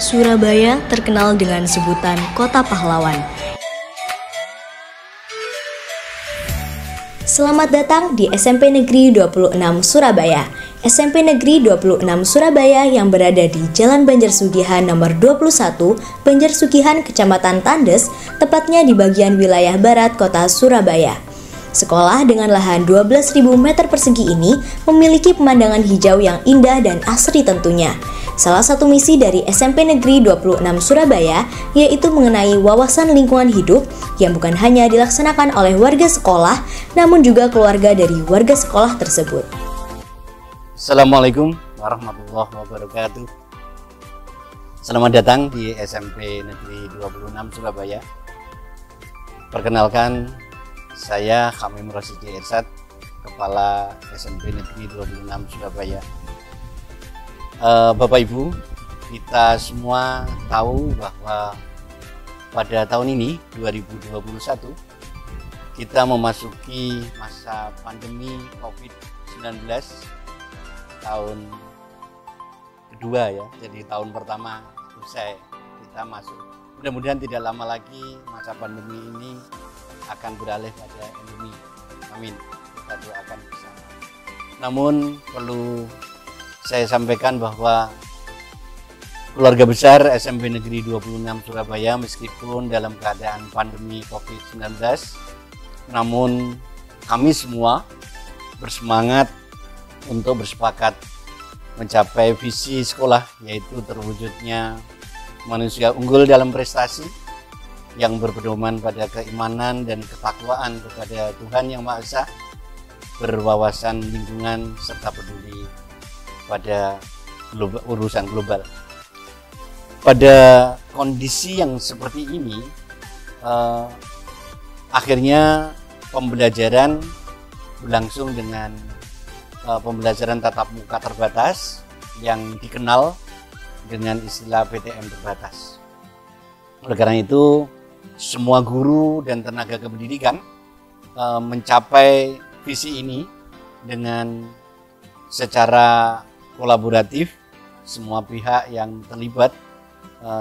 Surabaya terkenal dengan sebutan Kota Pahlawan. Selamat datang di SMP Negeri 26 Surabaya. SMP Negeri 26 Surabaya yang berada di Jalan Banjarsugihan nomor 21, Banjarsugihan, Kecamatan Tandes, tepatnya di bagian wilayah barat kota Surabaya. Sekolah dengan lahan 12.000 meter persegi ini memiliki pemandangan hijau yang indah dan asri tentunya. Salah satu misi dari SMP Negeri 26 Surabaya yaitu mengenai wawasan lingkungan hidup yang bukan hanya dilaksanakan oleh warga sekolah, namun juga keluarga dari warga sekolah tersebut. Assalamualaikum warahmatullahi wabarakatuh. Selamat datang di SMP Negeri 26 Surabaya. Perkenalkan, saya Khamim Rosidi Irsad, Kepala SMP Negeri 26 Surabaya. Bapak Ibu, kita semua tahu bahwa pada tahun ini 2021 kita memasuki masa pandemi COVID-19 tahun kedua ya. Jadi tahun pertama usai kita masuk. Mudah-mudahan tidak lama lagi masa pandemi ini akan beralih pada endemi. Amin. Kita doakan bersama. Namun perlu saya sampaikan bahwa keluarga besar SMP Negeri 26 Surabaya meskipun dalam keadaan pandemi COVID-19, namun kami semua bersemangat untuk bersepakat mencapai visi sekolah, yaitu terwujudnya manusia unggul dalam prestasi yang berpedoman pada keimanan dan ketakwaan kepada Tuhan Yang Maha Esa, berwawasan lingkungan serta peduli pada urusan global. Pada kondisi yang seperti ini, akhirnya pembelajaran berlangsung dengan pembelajaran tatap muka terbatas yang dikenal dengan istilah PTM terbatas. Oleh karena itu, semua guru dan tenaga kependidikan mencapai visi ini dengan secara kolaboratif. Semua pihak yang terlibat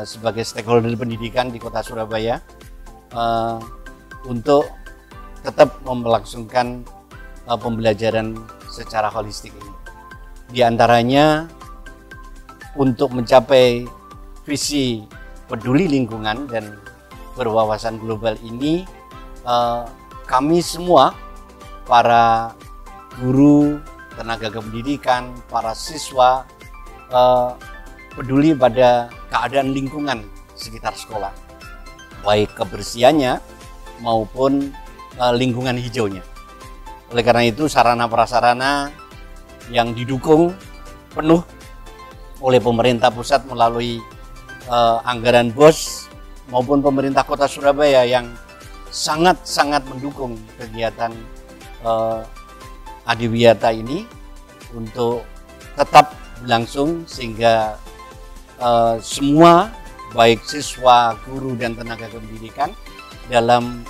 sebagai stakeholder pendidikan di kota Surabaya untuk tetap melangsungkan pembelajaran secara holistik ini. Di antaranya untuk mencapai visi peduli lingkungan dan berwawasan global ini, kami semua, para guru, tenaga kependidikan, para siswa peduli pada keadaan lingkungan sekitar sekolah, baik kebersihannya maupun lingkungan hijaunya. Oleh karena itu, sarana prasarana yang didukung penuh oleh pemerintah pusat melalui anggaran BOS maupun pemerintah kota Surabaya yang sangat-sangat mendukung kegiatan adiwiyata ini untuk tetap berlangsung sehingga semua baik siswa, guru dan tenaga pendidikan dalam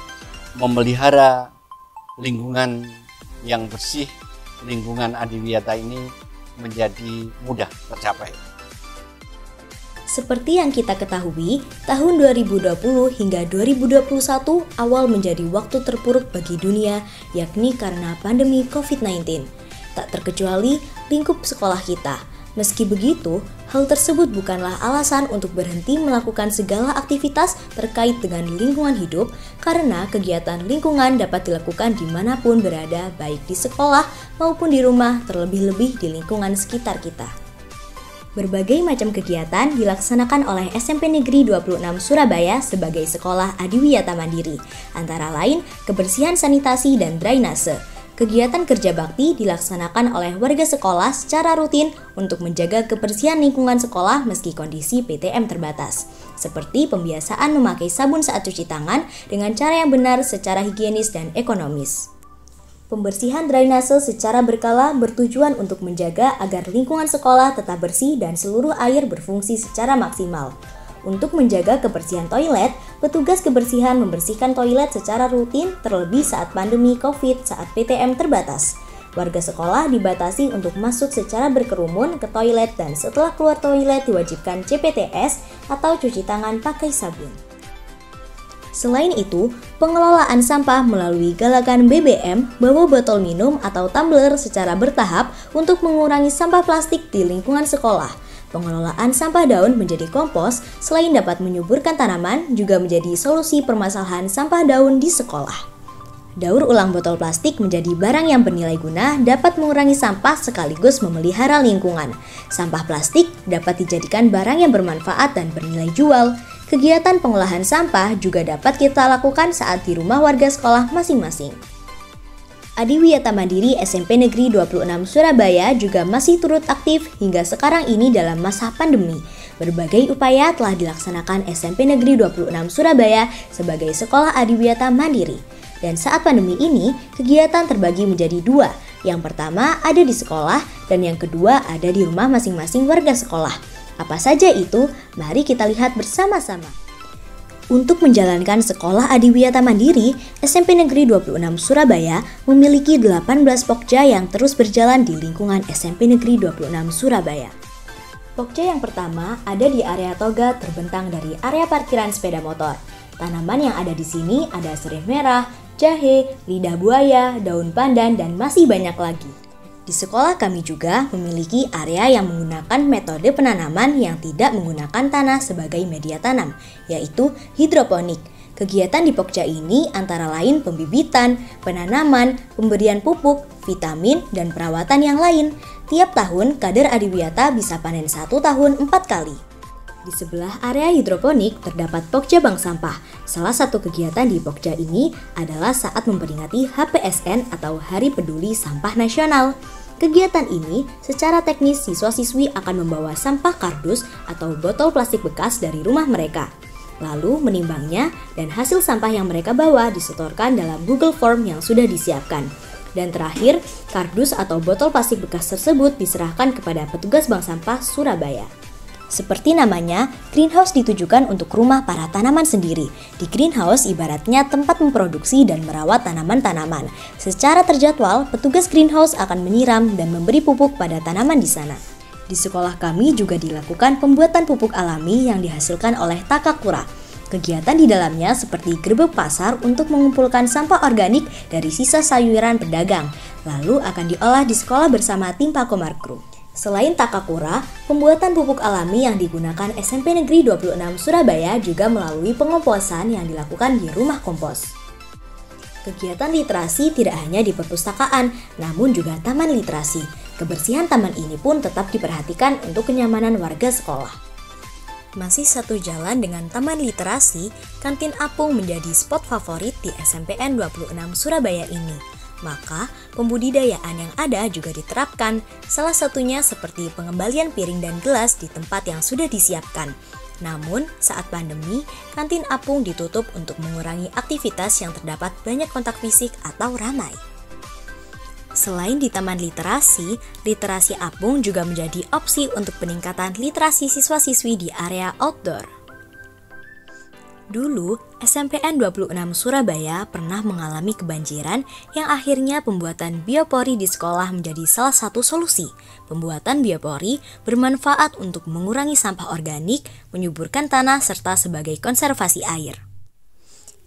memelihara lingkungan yang bersih, lingkungan adiwiyata ini menjadi mudah tercapai. Seperti yang kita ketahui, tahun 2020 hingga 2021 awal menjadi waktu terpuruk bagi dunia, yakni karena pandemi COVID-19. Tak terkecuali lingkup sekolah kita. Meski begitu, hal tersebut bukanlah alasan untuk berhenti melakukan segala aktivitas terkait dengan lingkungan hidup, karena kegiatan lingkungan dapat dilakukan dimanapun berada, baik di sekolah maupun di rumah, terlebih-lebih di lingkungan sekitar kita. Berbagai macam kegiatan dilaksanakan oleh SMP Negeri 26 Surabaya sebagai sekolah adiwiyata mandiri, antara lain kebersihan sanitasi dan drainase. Kegiatan kerja bakti dilaksanakan oleh warga sekolah secara rutin untuk menjaga kebersihan lingkungan sekolah meski kondisi PTM terbatas, seperti pembiasaan memakai sabun saat cuci tangan dengan cara yang benar secara higienis dan ekonomis. Pembersihan drainase secara berkala bertujuan untuk menjaga agar lingkungan sekolah tetap bersih dan seluruh air berfungsi secara maksimal. Untuk menjaga kebersihan toilet, petugas kebersihan membersihkan toilet secara rutin terlebih saat pandemi COVID saat PTM terbatas. Warga sekolah dibatasi untuk masuk secara berkerumun ke toilet dan setelah keluar toilet diwajibkan CPTS atau cuci tangan pakai sabun. Selain itu, pengelolaan sampah melalui galakan BBM, bawa botol minum atau tumbler secara bertahap untuk mengurangi sampah plastik di lingkungan sekolah. Pengelolaan sampah daun menjadi kompos selain dapat menyuburkan tanaman, juga menjadi solusi permasalahan sampah daun di sekolah. Daur ulang botol plastik menjadi barang yang bernilai guna dapat mengurangi sampah sekaligus memelihara lingkungan. Sampah plastik dapat dijadikan barang yang bermanfaat dan bernilai jual. Kegiatan pengolahan sampah juga dapat kita lakukan saat di rumah warga sekolah masing-masing. Adiwiyata Mandiri SMP Negeri 26 Surabaya juga masih turut aktif hingga sekarang ini dalam masa pandemi. Berbagai upaya telah dilaksanakan SMP Negeri 26 Surabaya sebagai sekolah adiwiyata mandiri. Dan saat pandemi ini, kegiatan terbagi menjadi dua. Yang pertama ada di sekolah dan yang kedua ada di rumah masing-masing warga sekolah. Apa saja itu? Mari kita lihat bersama-sama. Untuk menjalankan sekolah adiwiyata mandiri, SMP Negeri 26 Surabaya memiliki 18 pokja yang terus berjalan di lingkungan SMP Negeri 26 Surabaya. Pokja yang pertama ada di area toga terbentang dari area parkiran sepeda motor. Tanaman yang ada di sini ada serai merah, jahe, lidah buaya, daun pandan, dan masih banyak lagi. Di sekolah kami juga memiliki area yang menggunakan metode penanaman yang tidak menggunakan tanah sebagai media tanam, yaitu hidroponik. Kegiatan di Pokja ini antara lain pembibitan, penanaman, pemberian pupuk, vitamin, dan perawatan yang lain. Tiap tahun, kader adiwiyata bisa panen 1 tahun 4 kali. Di sebelah area hidroponik terdapat Pokja Bank Sampah. Salah satu kegiatan di Pokja ini adalah saat memperingati HPSN atau Hari Peduli Sampah Nasional. Kegiatan ini secara teknis siswa-siswi akan membawa sampah kardus atau botol plastik bekas dari rumah mereka. Lalu menimbangnya dan hasil sampah yang mereka bawa disetorkan dalam Google Form yang sudah disiapkan. Dan terakhir, kardus atau botol plastik bekas tersebut diserahkan kepada petugas Bank Sampah Surabaya. Seperti namanya, greenhouse ditujukan untuk rumah para tanaman sendiri. Di greenhouse ibaratnya tempat memproduksi dan merawat tanaman-tanaman. Secara terjadwal, petugas greenhouse akan menyiram dan memberi pupuk pada tanaman di sana. Di sekolah kami juga dilakukan pembuatan pupuk alami yang dihasilkan oleh Takakura. Kegiatan di dalamnya seperti gerbek pasar untuk mengumpulkan sampah organik dari sisa sayuran pedagang, lalu akan diolah di sekolah bersama tim Pakomarkru. Selain Takakura, pembuatan pupuk alami yang digunakan SMP Negeri 26 Surabaya juga melalui pengomposan yang dilakukan di rumah kompos. Kegiatan literasi tidak hanya di perpustakaan, namun juga taman literasi. Kebersihan taman ini pun tetap diperhatikan untuk kenyamanan warga sekolah. Masih satu jalan dengan taman literasi, Kantin Apung menjadi spot favorit di SMPN 26 Surabaya ini. Maka, pembudidayaan yang ada juga diterapkan, salah satunya seperti pengembalian piring dan gelas di tempat yang sudah disiapkan. Namun, saat pandemi, Kantin Apung ditutup untuk mengurangi aktivitas yang terdapat banyak kontak fisik atau ramai. Selain di Taman Literasi, Literasi Apung juga menjadi opsi untuk peningkatan literasi siswa-siswi di area outdoor. Dulu, SMPN 26 Surabaya pernah mengalami kebanjiran yang akhirnya pembuatan biopori di sekolah menjadi salah satu solusi. Pembuatan biopori bermanfaat untuk mengurangi sampah organik, menyuburkan tanah, serta sebagai konservasi air.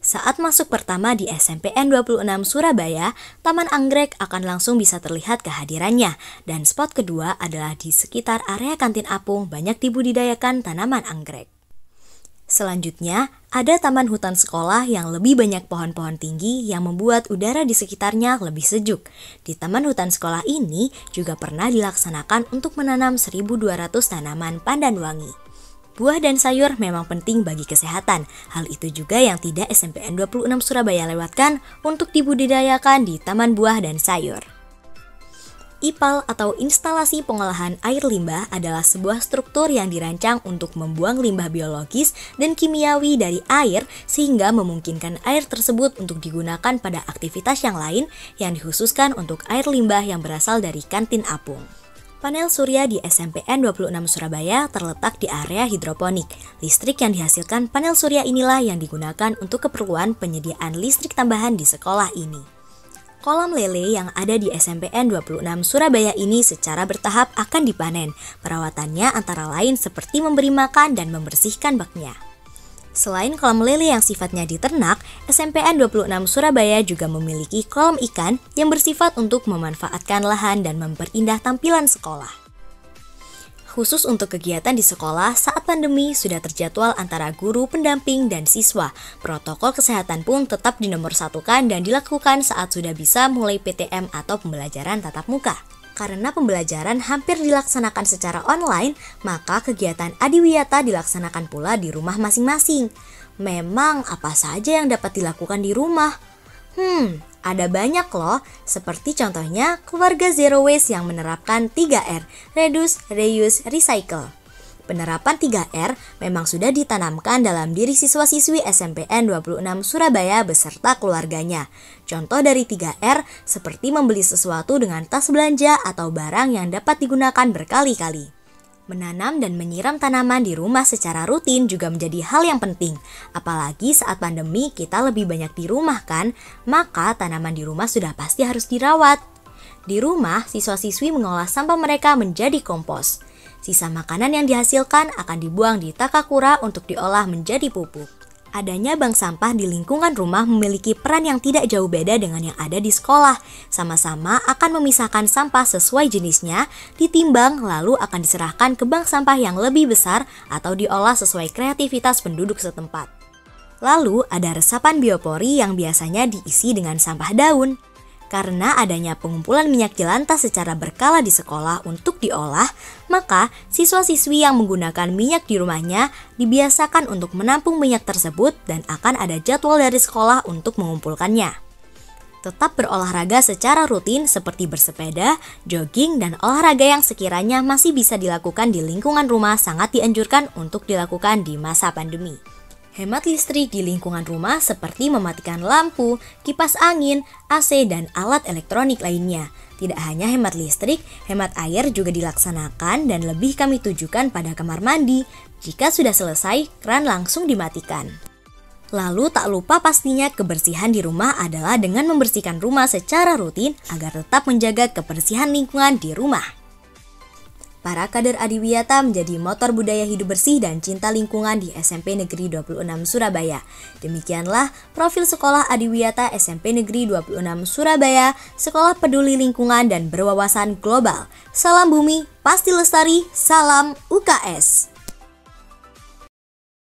Saat masuk pertama di SMPN 26 Surabaya, Taman Anggrek akan langsung bisa terlihat kehadirannya. Dan spot kedua adalah di sekitar area Kantin Apung banyak dibudidayakan tanaman anggrek. Selanjutnya, ada taman hutan sekolah yang lebih banyak pohon-pohon tinggi yang membuat udara di sekitarnya lebih sejuk. Di taman hutan sekolah ini juga pernah dilaksanakan untuk menanam 1.200 tanaman pandan wangi. Buah dan sayur memang penting bagi kesehatan. Hal itu juga yang tidak SMPN 26 Surabaya lewatkan untuk dibudidayakan di Taman Buah dan Sayur. IPAL atau Instalasi Pengolahan Air Limbah adalah sebuah struktur yang dirancang untuk membuang limbah biologis dan kimiawi dari air sehingga memungkinkan air tersebut untuk digunakan pada aktivitas yang lain yang dikhususkan untuk air limbah yang berasal dari Kantin Apung. Panel surya di SMPN 26 Surabaya terletak di area hidroponik. Listrik yang dihasilkan panel surya inilah yang digunakan untuk keperluan penyediaan listrik tambahan di sekolah ini. Kolam lele yang ada di SMPN 26 Surabaya ini secara bertahap akan dipanen. Perawatannya antara lain seperti memberi makan dan membersihkan baknya. Selain kolam lele yang sifatnya diternak, SMPN 26 Surabaya juga memiliki kolam ikan yang bersifat untuk memanfaatkan lahan dan memperindah tampilan sekolah. Khusus untuk kegiatan di sekolah saat pandemi sudah terjadwal antara guru, pendamping, dan siswa. Protokol kesehatan pun tetap dinomorsatukan dan dilakukan saat sudah bisa mulai PTM atau pembelajaran tatap muka. Karena pembelajaran hampir dilaksanakan secara online, maka kegiatan adiwiyata dilaksanakan pula di rumah masing-masing. Memang apa saja yang dapat dilakukan di rumah? Ada banyak loh, seperti contohnya keluarga Zero Waste yang menerapkan 3R, Reduce, Reuse, Recycle. Penerapan 3R memang sudah ditanamkan dalam diri siswa-siswi SMPN 26 Surabaya beserta keluarganya. Contoh dari 3R seperti membeli sesuatu dengan tas belanja atau barang yang dapat digunakan berkali-kali. Menanam dan menyiram tanaman di rumah secara rutin juga menjadi hal yang penting. Apalagi saat pandemi kita lebih banyak di rumah kan, maka tanaman di rumah sudah pasti harus dirawat. Di rumah, siswa-siswi mengolah sampah mereka menjadi kompos. Sisa makanan yang dihasilkan akan dibuang di Takakura untuk diolah menjadi pupuk. Adanya bank sampah di lingkungan rumah memiliki peran yang tidak jauh beda dengan yang ada di sekolah. Sama-sama akan memisahkan sampah sesuai jenisnya, ditimbang lalu akan diserahkan ke bank sampah yang lebih besar atau diolah sesuai kreativitas penduduk setempat. Lalu ada resapan biopori yang biasanya diisi dengan sampah daun. Karena adanya pengumpulan minyak jelantah secara berkala di sekolah untuk diolah, maka siswa-siswi yang menggunakan minyak di rumahnya dibiasakan untuk menampung minyak tersebut dan akan ada jadwal dari sekolah untuk mengumpulkannya. Tetap berolahraga secara rutin seperti bersepeda, jogging, dan olahraga yang sekiranya masih bisa dilakukan di lingkungan rumah sangat dianjurkan untuk dilakukan di masa pandemi. Hemat listrik di lingkungan rumah seperti mematikan lampu, kipas angin, AC, dan alat elektronik lainnya. Tidak hanya hemat listrik, hemat air juga dilaksanakan dan lebih kami tujukan pada kamar mandi. Jika sudah selesai, keran langsung dimatikan. Lalu tak lupa pastinya kebersihan di rumah adalah dengan membersihkan rumah secara rutin agar tetap menjaga kebersihan lingkungan di rumah. Para kader adiwiyata menjadi motor budaya hidup bersih dan cinta lingkungan di SMP Negeri 26 Surabaya. Demikianlah profil sekolah adiwiyata SMP Negeri 26 Surabaya, sekolah peduli lingkungan dan berwawasan global. Salam bumi, pasti lestari, salam UKS.